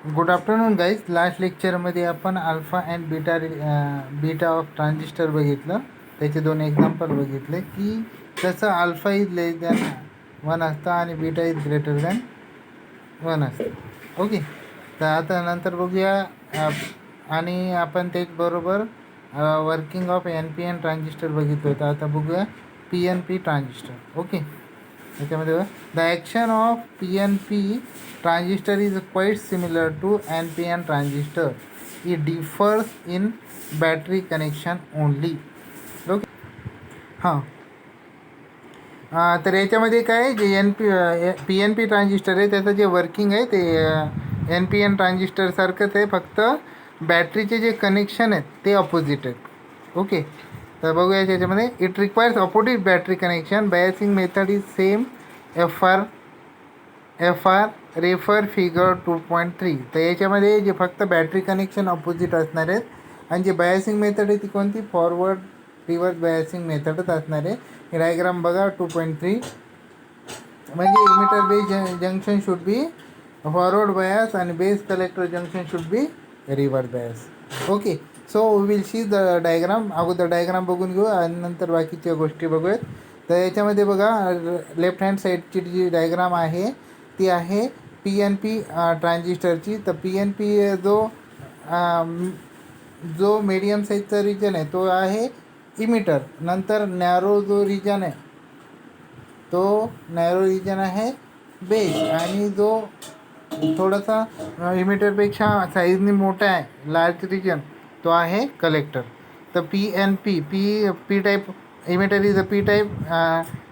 Good afternoon guys. Last लेक्चरमध्ये आपण alpha and beta of transistor बघितलं. त्याचे दोन एक्झाम्पल बघितले की कसं अल्फा इज लेस दॅन 1 असतं आणि बीटा इज ग्रेटर दॅन 1 असतं. ओके, तर आता नंतर बघूया आणि आपण त्याचबरोबर वर्किंग ऑफ NPN ट्रान्झिस्टर बघितलं होतं. आता बघूया PNP ट्रान्झिस्टर. ओके, त्याच्यामध्ये the action of PNP transistor is quite similar to NPN transistor. It differs in battery connection only. Okay, हां. तर याच्यामध्ये काय जे PNP ट्रान्झिस्टर आहे त्याचं जे वर्किंग आहे ते NPN ट्रान्झिस्टरसारखंच आहे, फक्त बॅटरीचे जे कनेक्शन आहेत ते अपोजिट आहेत. ओके, तर बघूया त्याच्यामध्ये it requires opposite battery connection. Biasing method is same. FR refer figure 2.3. तर याच्यामध्ये जे फक्त बॅटरी कनेक्शन अपोजिट असणार आहेत आणि जे बायसिंग मेथड आहे ती कोणती, फॉरवर्ड रिव्हर्स बायसिंग मेथडच असणार आहे. हे डायग्राम बघा 2.3. म्हणजे emitter base junction should be forward bias आणि base collector junction should be reverse bias. Okay, so we will see the diagram. अगोदर डायग्राम बघून घेऊ आणि नंतर बाकीच्या गोष्टी बघूयात. तर याच्यामध्ये बघा लेफ्ट हँड साईडची जी डायग्राम आहे ती आहे PNP ट्रान्झिस्टरची. तर PNP जो मीडियम साईजचा रिजन आहे तो आहे इमिटर. नंतर नॅरो जो रिजन आहे तो नॅरो रिजन आहे बेस, आणि जो थोडासा इमिटरपेक्षा साईजने मोठा आहे लार्ज रिजन तो आहे कलेक्टर. तर PNP P type, emitter is a P type,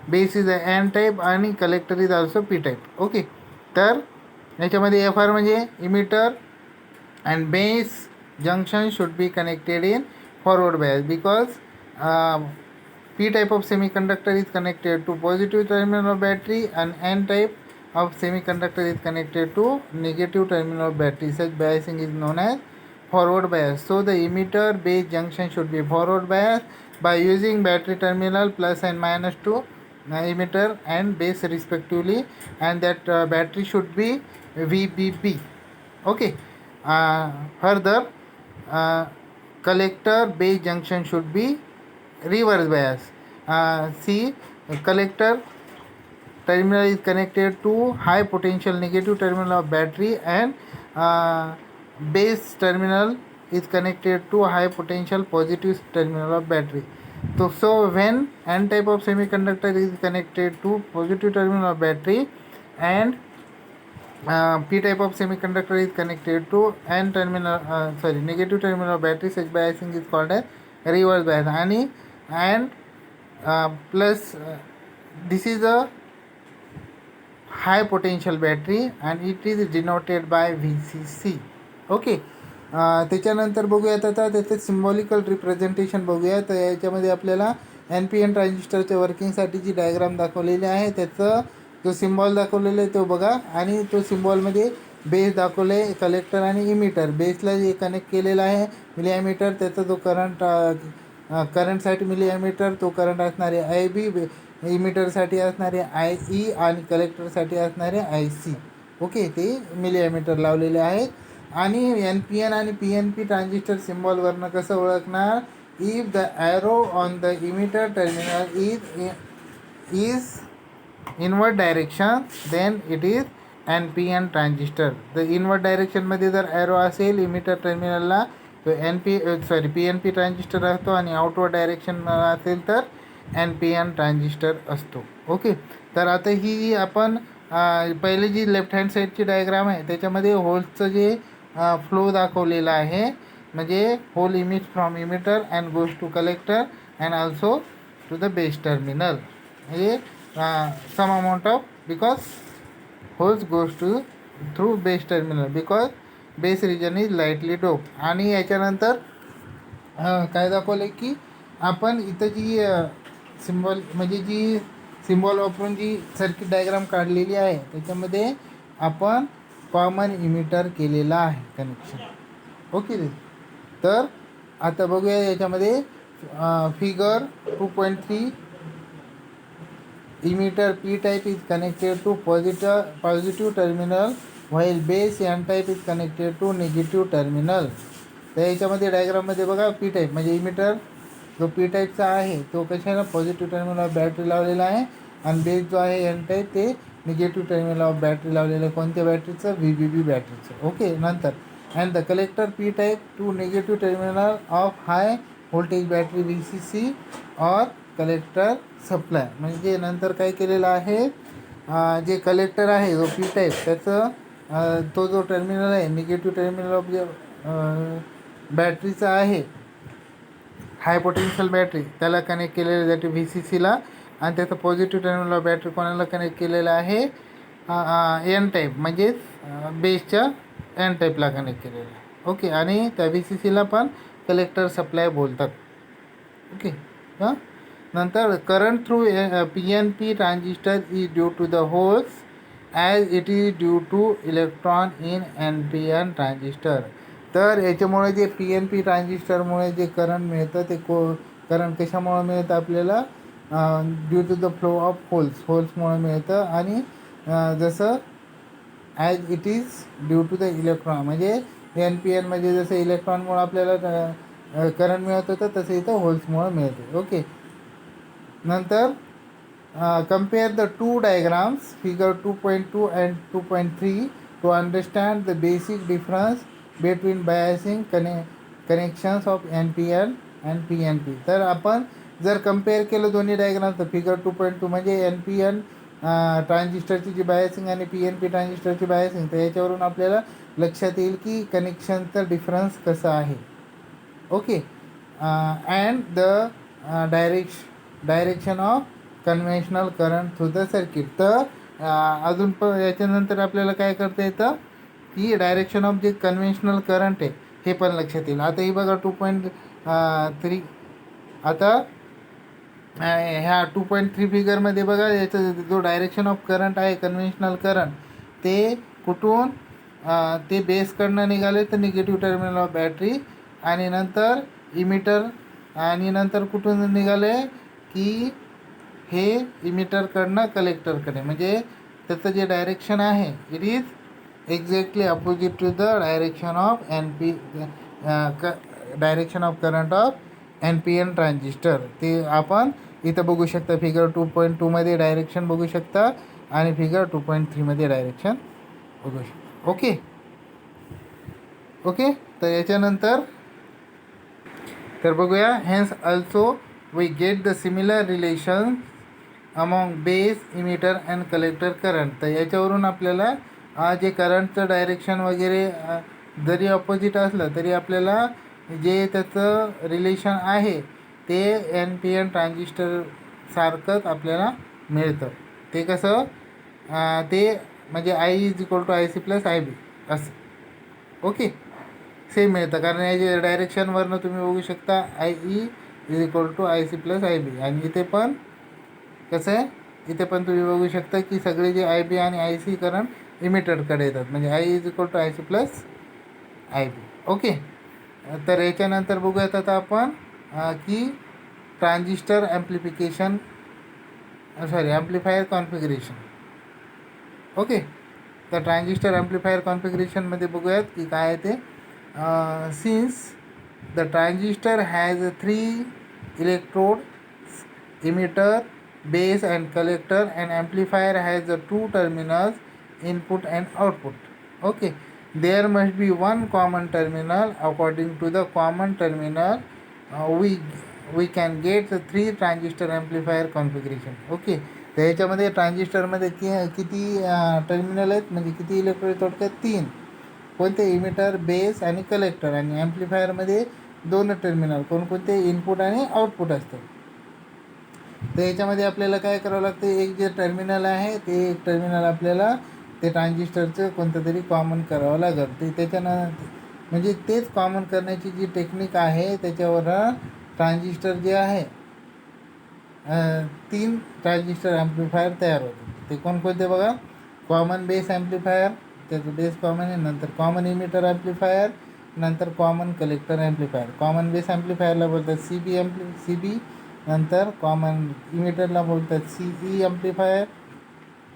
base is a N type आणि collector is also P type. Okay, तर याच्यामध्ये FR म्हणजे emitter and base junction should be connected in forward bias because P type of semiconductor is connected to positive terminal of battery and N type of semiconductor is connected to negative terminal of battery. Such biasing is known as forward bias. So the emitter base junction should be forward bias by using battery terminal plus and minus to emitter and base respectively, and that battery should be VBB. Okay, further collector base junction should be reverse bias. See, collector terminal is connected to high potential negative terminal of battery, and base terminal is connected to high potential positive terminal of battery. So when N type of semiconductor is connected to positive terminal of battery and P type of semiconductor is connected to negative terminal of battery, such biasing is called as reverse bias. And plus this is a high potential battery and it is denoted by VCC. Okay, त्याच्यानंतर बघूयात आता त्याचं symbolical representation बघूया. तर याच्यामध्ये आपल्याला NPN ट्रान्झिस्टरच्या वर्किंगसाठी जी diagram दाखवलेली आहे त्याचं जो सिम्बॉल दाखवलेला आहे तो बघा, आणि तो सिम्बॉलमध्ये बेस दाखवलं आहे, कलेक्टर आणि इमिटर. बेसला जे कनेक्ट केलेला आहे मिलीॲमीटर, त्याचा जो करंटसाठी मिलीॲमीटर तो करंट असणारे IB, इमिटरसाठी असणारे IE आणि कलेक्टरसाठी असणारे IC. ओके, ते मिलीॲमीटर लावलेले आहेत. आणि NPN आणि PNP ट्रान्झिस्टर सिम्बॉलवरनं कसं ओळखणार, if the arrow on the emitter terminal is inward direction then it is NPN transistor. तर इनवर्ड डायरेक्शनमध्ये जर ॲरो असेल इमिटर टर्मिनलला तो PNP ट्रान्झिस्टर असतो, आणि आउटवर्ड डायरेक्शन असेल तर NPN ट्रान्झिस्टर असतो. ओके, तर आता ही आपण पहिले जी लेफ्ट हँड साईडची डायग्राम आहे त्याच्यामध्ये होल्सचं जे फ्लो दाखवलेला आहे, म्हणजे hole emerge from emitter and goes to collector and also to the base terminal. म्हणजे some amount of because holes goes to through base terminal because base region is lightly dope. आणि याच्यानंतर काय दाखवलं की आपण इथं जी सिम्बॉल वापरून जी circuit diagram काढलेली आहे त्याच्यामध्ये आपण कॉमन इमिटर केलेला आहे कनेक्शन. ओके, तर आता बघूया याच्यामध्ये figure 2.3. emitter P type is connected to positive terminal while base N type is connected to negative terminal. तर याच्यामध्ये डायग्राममध्ये बघा पी टाईप म्हणजे इमिटर जो पी टाईपचा आहे तो कशाला पॉझिटिव्ह टर्मिनल ऑफ बॅटरी लावलेला आहे आणि बेस जो आहे एन टाईप ते निगेटिव्ह टर्मिनल ऑफ बॅटरी लावलेलं आहे. कोणत्या बॅटरीचं? VBB बॅटरीचं. ओके. नंतर and the collector P type two negative terminal of high voltage battery VCC और कलेक्टर सप्लाय. म्हणजे नंतर काय केलेलं आहे, जे कलेक्टर आहे जो पी टाईप त्याचं तो जो टर्मिनल आहे निगेटिव्ह टर्मिनल ऑफ जे बॅटरीचा आहे हाय पोटेन्शियल बॅटरी त्याला कनेक्ट केलेलं जाते VCCला आणि त्याचं पॉझिटिव्ह टर्मिनल ऑफ बॅटरी कोणाला कनेक्ट केलेलं आहे एन टाईप म्हणजेच बेसच्या एन टाईपला कनेक्ट केलेलं आहे. ओके. आणि त्या VCCला पण कलेक्टर सप्लाय बोलतात. ओके. हां. नंतर current through PNP transistor is due to the holes as it is due to electron in NPN transistor. तर याच्यामुळे जे PNP ट्रान्झिस्टरमुळे जे करंट मिळतं ते करंट कशामुळे मिळतं आपल्याला? Due to the flow of होल्समुळे मिळतं. आणि जसं as it is due to the electron म्हणजे NPN म्हणजे जसं इलेक्ट्रॉनमुळे आपल्याला करंट मिळत होतं तसं इथं होल्समुळं मिळते. ओके. नंतर compare the two diagrams figure 2.2 and 2.3 to understand the basic difference between biasing connections of NPN and PNP. तर आपण जर कम्पेअर केलं दोन्ही डायग्राम तर फिगर 2.2 म्हणजे NPN ट्रान्झिस्टरची जी बायसिंग आणि PNP ट्रान्झिस्टरची बायसिंग, तर याच्यावरून आपल्याला लक्षात येईल की कनेक्शनचा डिफरन्स कसा आहे. Okay. And the direction of conventional current through the circuit. तर अजून याच्यानंतर आपल्याला काय करता येतं की डायरेक्शन ऑफ जे कन्व्हेन्शनल करंट आहे हे पण लक्षात येईल. आता ही बघा 2.3. आता ह्या 2.3 फिगरमध्ये बघा याचा जो डायरेक्शन ऑफ करंट आहे कन्व्हेन्शनल करंट ते कुठून ते बेसकडनं निघाले तर निगेटिव्ह टर्मिनल ऑफ बॅटरी आणि नंतर इमिटर आणि नंतर कुठून निघाले की हे इमिटरकडनं कलेक्टरकडे. म्हणजे त्याचं जे डायरेक्शन आहे it is exactly opposite to the direction of direction of current of NPN transistor. ते आपण इथं बघू शकता फिगर 2.2मध्ये डायरेक्शन बघू शकता आणि फिगर 2.3मध्ये डायरेक्शन बघू शकता. ओके. ओके. तर याच्यानंतर तर बघूया hence also we get the similar relation among base emitter and collector current. तर याच्यावरून आपल्याला जे करंटचं डायरेक्शन वगैरे जरी ऑपोजिट असलं तरी आपल्याला जे त्याचं रिलेशन आहे ते NPN ट्रान्झिस्टर सारखंच आपल्याला मिळतं. ते कसं ते म्हणजे I is equal to IC plus IB असं. ओके. सेम मिळतं कारण याच्या डायरेक्शनवरनं तुम्ही बघू शकता IE is equal to IC plus IB. आणि इथे पण कसं आहे इथे पण तुम्ही बघू शकता की सगळे जे IB आणि IC करंट इमिटरकडे येतात म्हणजे I is equal to IC plus IB. Okay. तर याच्यानंतर बघूयात आता आपण की transistor amplification amplifier configuration. Okay. तर ट्रान्झिस्टर ॲम्प्लिफायर कॉन्फिगरेशनमध्ये बघूयात की काय आहे ते. Since the transistor has 3 electrodes emitter base and collector and amplifier has the 2 terminals input and output. Okay, there must be one common terminal. According to the common terminal we can get the 3 transistor amplifier configuration. Okay. तर याच्यामध्ये ट्रान्झिस्टरमध्ये किती terminal आहेत म्हणजे किती electrode थोडक्यात 3. कोणते? Emitter base आणि कलेक्टर. आणि ॲम्प्लिफायरमध्ये 2 टर्मिनल कोणकोणते? इनपुट आणि आउटपुट असतात. तर याच्यामध्ये आपल्याला काय करावं लागतं एक जे टर्मिनल आहे ते एक टर्मिनल आपल्याला ते ट्रान्झिस्टरचं कोणतं तरी कॉमन करावं लागेल. ते त्याच्यानं म्हणजे तेच कॉमन करण्याची जी टेक्निक आहे त्याच्यावर ट्रान्झिस्टर जे आहे 3 ट्रान्झिस्टर ॲम्प्लिफायर तयार होतात. ते कोणकोणते बघा. कॉमन बेस ॲम्प्लिफायर त्याचं बेस कॉमन आहे. नंतर कॉमन इमिटर ॲम्प्लिफायर. नंतर common collector amplifier. Common base ॲम्प्लिफायरला बोलतात CB. नंतर कॉमन इमिटरला बोलतात CE ॲम्प्लिफायर.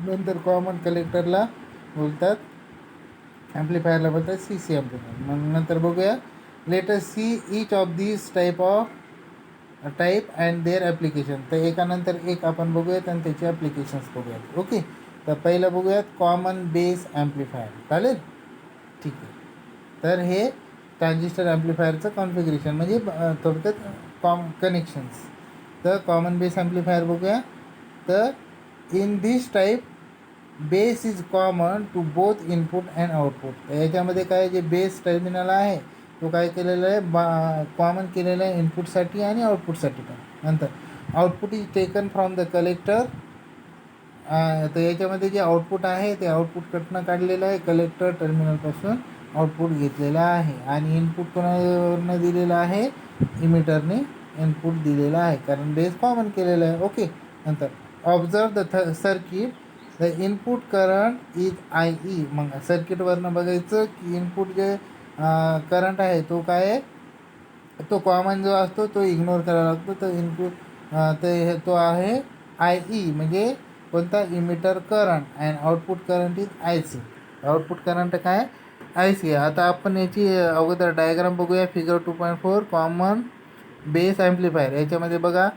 नंतर कॉमन कलेक्टरला बोलतात ॲम्प्लिफायरला बोलतात सी सी ॲम्प्लिफायर. मग नंतर बघूया let us see each of this type and their application. तर एकानंतर एक आपण बघूयात आणि त्याचे ॲप्लिकेशन्स बघूयात. ओके, तर पहिलं बघूयात कॉमन बेस ॲम्प्लिफायर. चालेल, ठीक आहे. तर हे ट्रान्झिस्टर ॲम्प्लिफायरचं कॉन्फिगरेशन म्हणजे थोडक्यात कनेक्शन्स. तर कॉमन बेस ॲम्प्लिफायर बघूया. तर in this type base is common to both input and output. याच्यामध्ये काय जे बेस टर्मिनल आहे तो काय केलेला आहे कॉमन केलेला आहे इनपुटसाठी आणि आउटपुटसाठी पण. नंतर output is taken from the collector. तर याच्यामध्ये जे आउटपुट आहे ते आउटपुट कटनं काढलेलं आहे, कलेक्टर टर्मिनलपासून आउटपुट घेतलेलं आहे. आणि इनपुट कोणावरनं दिलेलं आहे, इमिटरने इनपुट दिलेलं आहे कारण बेस कॉमन केलेलं आहे. ओके, नंतर observe the circuit. The input current is I E. मग सर्किटवरनं बघायचं की इनपुट जे करंट आहे तो काय आहे, तो कॉमन जो असतो तो इग्नोर करावा लागतो. तर इनपुट तो आहे आय ई म्हणजे कोणता, emitter current. And output current is I C. Output current काय, आय सी. आता आपण याची अगोदर डायग्राम बघूया. Figure 2.4 common base amplifier. याच्यामध्ये बघा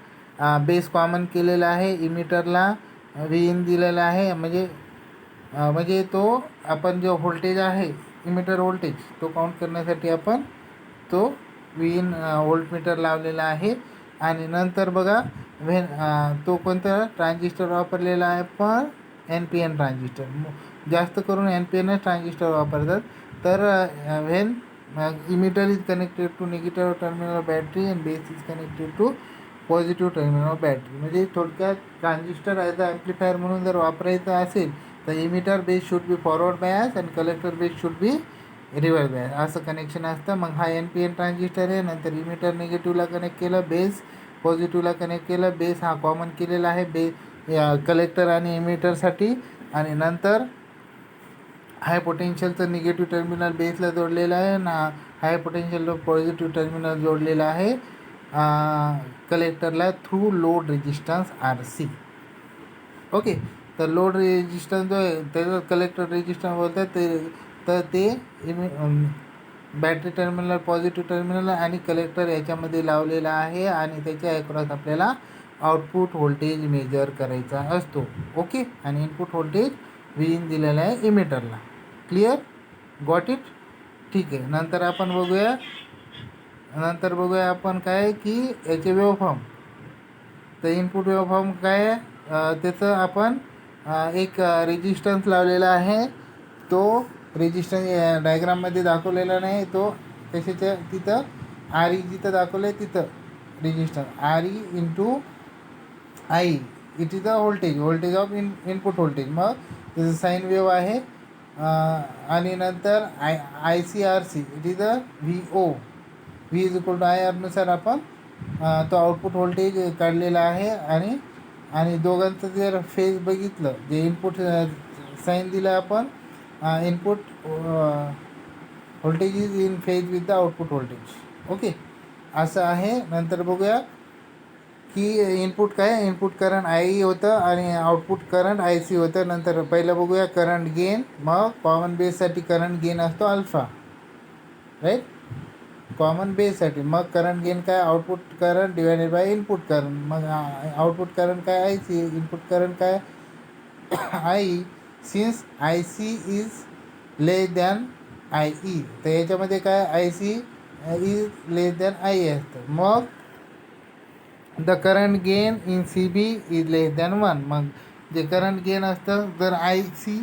बेस कॉमन केलेला आहे, इमिटरला व्ही इन दिलेला आहे. म्हणजे तो आपण जो व्होल्टेज आहे इमिटर व्होल्टेज तो काउंट करण्यासाठी आपण तो व्ही इन व्होल्टमीटर लावलेला आहे. आणि नंतर बघा तो कोणता ट्रान्झिस्टर वापरलेला आहे, पण एन पी एन ट्रान्झिस्टर. जास्त करून एन पी एनच ट्रान्झिस्टर वापरतात. तर when emitter is connected to negative terminal of battery and base is connected to positive terminal of battery. म्हणजे थोडक्यात ट्रान्झिस्टर ॲज अ ॲम्प्लिफायर म्हणून जर वापरायचं असेल तर emitter base should be forward bias आणि collector base should be reverse bias, असं connection असतं. मग हा एन पी एन ट्रान्झिस्टर आहे. नंतर इमिटर निगेटिव्हला कनेक्ट केलं, बेस पॉझिटिव्हला कनेक्ट केलं. बेस हा कॉमन केलेला आहे कलेक्टर आणि इमिटरसाठी. आणि नंतर हाय पोटेन्शियलचं निगेटिव्ह टर्मिनल बेसला जोडलेलं आहे ना, हाय पोटेन्शियल पॉझिटिव्ह टर्मिनल जोडलेलं आहे कलेक्टरला through load resistance R C. Okay, तर लोड रेजिस्टन्स जो आहे त्याचं कलेक्टर रेजिस्टन्स बोलतात. तर ते बॅटरी टर्मिनल पॉझिटिव्ह टर्मिनल आणि कलेक्टर याच्यामध्ये लावलेला आहे आणि त्याच्या अक्रॉस आपल्याला आउटपुट व्होल्टेज मेजर करायचा असतो. ओके, आणि इनपुट व्होल्टेज व्ही इन दिलेला आहे इमिटरला. क्लिअर, गॉट इट, ठीक आहे. नंतर बघूया आपण काय की याचे वेव्हफॉर्म. तर इनपुट वेव्हफॉर्म काय त्याचं आपण एक रेजिस्टन्स लावलेला आहे. तो रेजिस्टन्स डायग्राममध्ये दाखवलेला नाही, तो कशाच्या तिथं आर ई जिथं दाखवलं आहे तिथं resistance R E into I, it is the voltage of input voltage. मग त्याचं साईन वेव्ह आहे. आणि नंतर I C R C it is the V O. V is equal to I आरनुसार आपण तो आउटपुट व्होल्टेज काढलेला आहे. आणि दोघांचं जर फेज बघितलं, जे इनपुट साईन दिलं आपण input voltage is in phase with the output voltage. Okay, असं आहे. नंतर बघूया की इनपुट करंट आय ई होतं आणि आउटपुट करंट आय सी होतं. नंतर पहिलं बघूया करंट गेन. मग कॉमन बेससाठी करंट गेन असतो अल्फा, राईट, कॉमन बेससाठी. मग करंट गेन काय, output current divided by input current. मग आउटपुट करंट काय, आय सी. इनपुट करंट काय, I E. Since I C is less than I E, तर याच्यामध्ये काय I C is less than I E असतं. मग the current gain in C B is less than 1. मग जे current gain असतं जर I C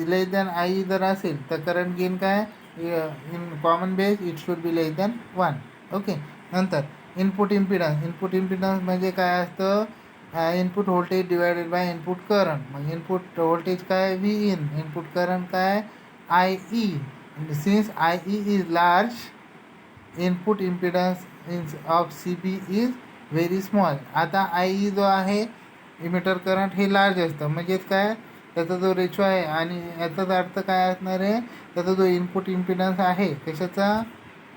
less than I E जर असेल तर करंट गेन काय in common base it should be less than 1. Okay, नंतर इनपुट इम्पिडन्स म्हणजे काय असतं, input voltage divided by input current. मग इनपुट व्होल्टेज काय व्ही इन, इनपुट करंट काय I E. Since I E is large, input impedance of C B is very small. आता I E जो आहे emitter current हे large असतं, म्हणजेच काय त्याचा जो रेशो आहे आणि याचाच अर्थ काय असणार आहे, त्याचा जो इनपुट इम्पिडन्स आहे कशाचा,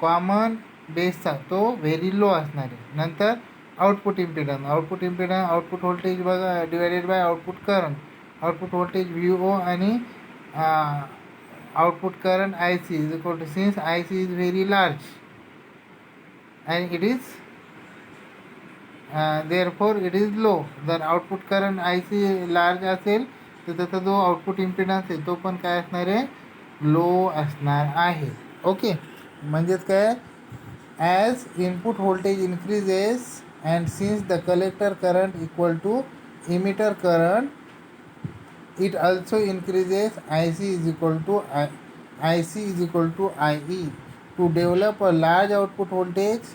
कॉमन बेसचा, तो व्हेरी लो असणार आहे. नंतर आउटपुट इम्पिडन्स आउटपुट व्होल्टेज बघा divided by output current. Output voltage V O आणि output current IC is equal to, since IC is very large and it is therefore it is low. जर output current IC large असेल तर त्याचा जो output impedance आहे तो पण काय असणार आहे, लो असणार आहे. ओके, म्हणजेच काय, as input voltage increases and since the collector current equal to emitter current, it also increases IC is equal to IC is equal to IE. To develop a large output voltage,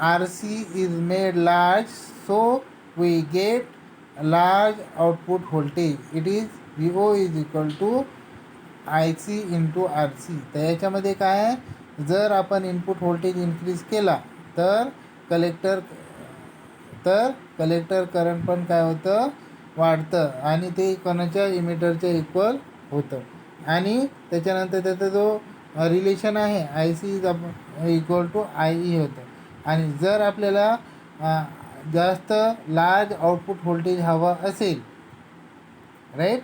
RC is made large, so we get large output voltage. It is VO is equal to IC into RC. तर याच्यामध्ये काय आहे, जर आपण input voltage increase केला तर collector current पण काय होतं, वाढतं आणि ते कोणाच्या इमिटरच्या इक्वल होतं. आणि त्याच्यानंतर त्याचा जो रिलेशन आहे IC is equal to IE होतं. आणि जर आपल्याला जास्त लार्ज आउटपुट व्होल्टेज हवा असेल, राईट,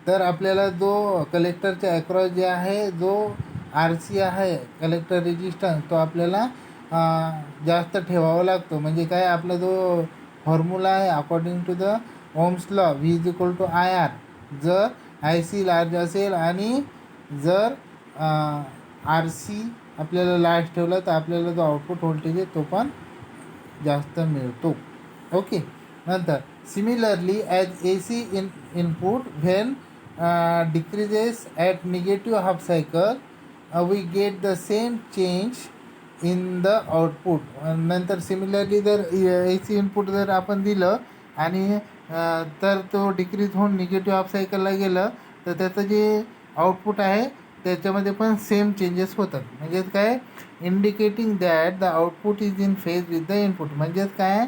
तर आपल्याला जो कलेक्टरच्या अक्रॉस जे आहे जो RC आहे कलेक्टर रेजिस्टन्स, तो आपल्याला जास्त ठेवावा लागतो. म्हणजे काय, आपला जो फॉर्म्युला आहे according to the Ohm's law, V is equal to IR, जर IC लार्ज असेल आणि जर RC आपल्याला लार्ज ठेवला तर आपल्याला जो आउटपुट व्होल्टेज आहे तो पण जास्त मिळतो. ओके, नंतर similarly as AC input when decreases at negative half cycle, we get the same change in the output. नंतर सिमिलरली जर AC इनपुट जर आपण दिलं आणि तर तो डिक्रीज होऊन निगेटिव्ह हाफ सायकलला गेलं तर त्याचं जे आउटपुट आहे त्याच्यामध्ये पण सेम चेंजेस होतात. म्हणजेच काय, indicating that the output is in phase with the input. म्हणजेच काय,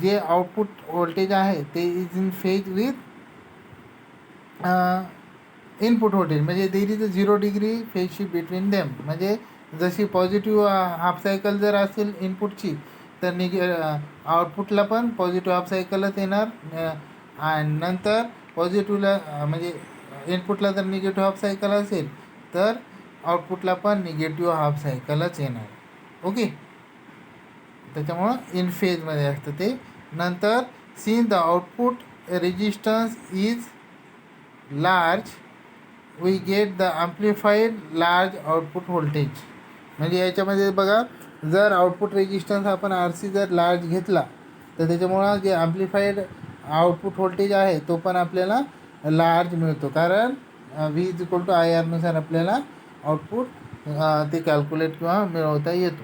जे आउटपुट व्होल्टेज आहे ते is in phase with input voltage. म्हणजे there is a 0 degree phase shift between them. म्हणजे जशी पॉझिटिव्ह हाफ सायकल जर असेल इनपुटची तर आउटपुटला पण पॉझिटिव्ह हाफ सायकलच येणार. आणि नंतर पॉझिटिव्हला म्हणजे इनपुटला जर निगेटिव्ह हाफ सायकल असेल तर आउटपुटला पण निगेटिव्ह हाफ सायकलच येणार. ओके, त्याच्यामुळं इन फेजमध्ये असतं ते. नंतर since the output resistance is large, we get the amplified large output voltage. म्हणजे याच्यामध्ये बघा, जर आउटपुट रेजिस्टन्स आपण RC जर लार्ज घेतला तर त्याच्यामुळं जे अम्प्लिफाईड आउटपुट व्होल्टेज आहे तो पण आपल्याला लार्ज मिळतो. कारण V is equal to IR नुसार आपल्याला आउटपुट ते कॅल्क्युलेट किंवा मिळवता येतो.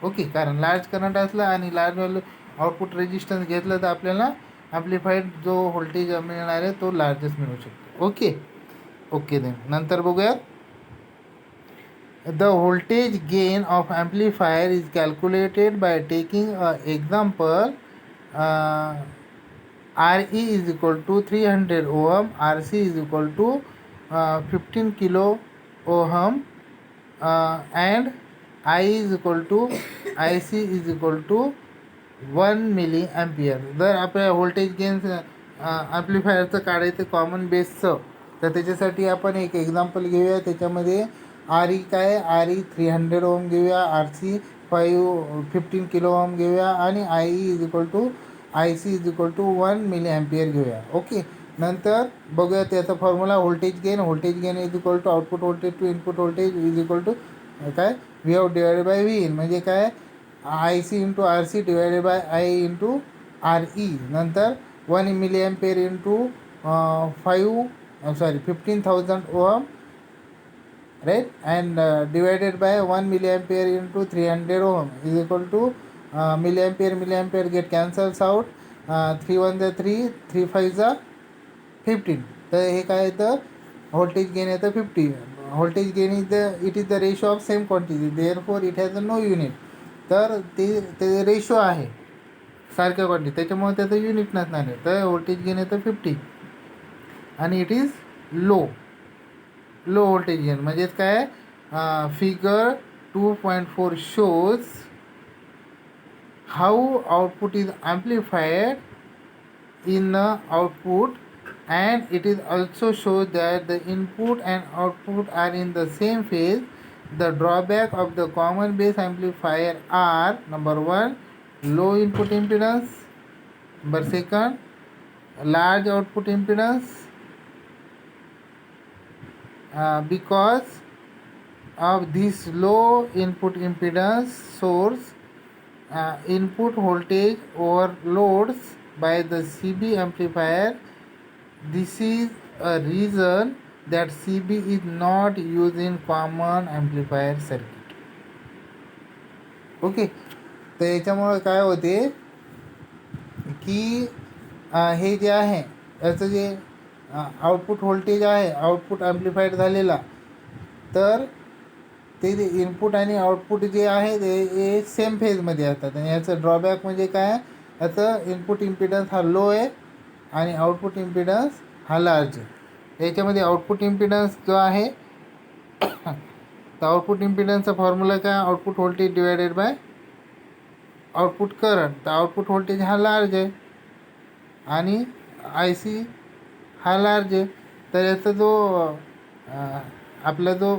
ओके, कारण लार्ज करंट असला आणि लार्ज व्हॅल्यू आउटपुट रेजिस्टन्स घेतलं तर आपल्याला अम्प्लिफाईड जो व्होल्टेज मिळणार आहे तो लार्जच मिळू शकतो. ओके देन नंतर बघूयात. The voltage gain of amplifier is calculated by taking a example. RE is equal to 300 ohm, RC is equal to 15 kilo ohm, and I is equal to IC is equal to 1 milliampere. जर आपल्या voltage gain ॲम्प्लिफायरचं काढायचं common बेसचं तर त्याच्यासाठी आपण एक example घेऊया. त्याच्यामध्ये RE काय, RE 300 ओम घेऊया, RC 15 किलो ओम घेऊया आणि IE is equal to IC is equal to 1 milliampere घेऊया. ओके, नंतर बघूया त्याचा formula. Voltage gain is equal to output voltage to input voltage is equal to काय, V out divided by V in. म्हणजे काय, IC into RC divided by I into RE. नंतर 1 milliampere into 15,000 ohm, right, and divided by 1 milliampere into 300 ohm is equal to milliampere get cancels out. 3 1 3, 3 5 15. तर हे काय येतं, voltage gain येतं 50. Voltage gain is the ratio of same quantity, therefore it has a no unit. तर ते ratio आहे सारख्या quantity, त्याच्यामुळे त्याचं युनिट नसणार आहे. तर व्होल्टेज गेन येतं 50 आणि it is low voltage gain. म्हणजेच काय, figure 2.4 shows how output is amplified in output and it is also shows that the input and output are in the same phase. The drawback of the common base amplifier are: number 1, low input impedance; number 2, large output impedance. Because of this low input impedance source, input voltage overloads by the CB amplifier. This is a reason that CB is not used in common amplifier circuit. Okay, तर याच्यामुळं काय होते की हे जे आहे याचं जे आउटपुट व्होल्टेज आहे आउटपुट ॲम्प्लिफाईड झालेला, तर ते इनपुट आणि आउटपुट जे आहे ते सेम फेजमध्ये असतात. आणि याचं ड्रॉबॅक म्हणजे काय, याचं इनपुट इम्पिडन्स हा लो आहे आणि आउटपुट इम्पिडन्स हा लार्ज आहे. याच्यामध्ये आउटपुट इम्पिडन्स जो आहे तर आउटपुट इम्पिडन्सचा फॉर्म्युला काय, output voltage divided by output current. तर आउटपुट व्होल्टेज हा लार्ज आहे आणि आय सी हा लार्ज आहे. तर याचा जो आपला जो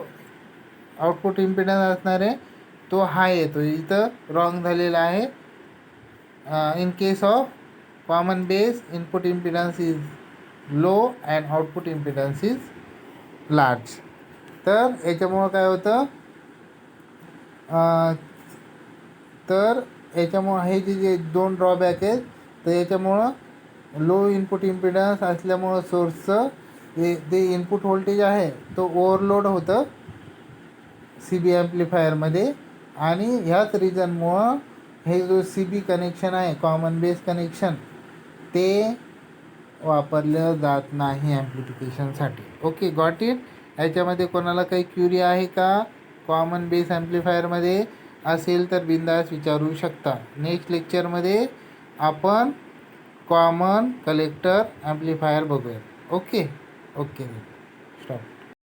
आउटपुट इम्पिडन्स असणार आहे तो हाय येतो. इथं रॉंग झालेला आहे. In case of common base input impedance is low and output impedance is large. तर याच्यामुळं काय होतं, तर याच्यामुळं हे जे दोन ड्रॉबॅक आहेत, तर याच्यामुळं लो इनपुट इम्पिडन्स असल्यामुळं सोर्सचं जे इनपुट व्होल्टेज आहे तो ओव्हरलोड होतं सी बी ॲम्प्लिफायरमध्ये. आणि ह्याच रिझनमुळं हे जो सी बी कनेक्शन आहे कॉमन बेस कनेक्शन ते वापरलं जात नाही ॲम्प्लिफिकेशनसाठी. Okay, got it. याच्यामध्ये कोणाला काही क्युरी आहे का कॉमन बेस ॲम्प्लिफायरमध्ये? असेल तर बिंदास विचारू शकता. नेक्स्ट लेक्चरमध्ये आपण कॉमन कलेक्टर ॲम्प्लिफायर बघूया. ओके.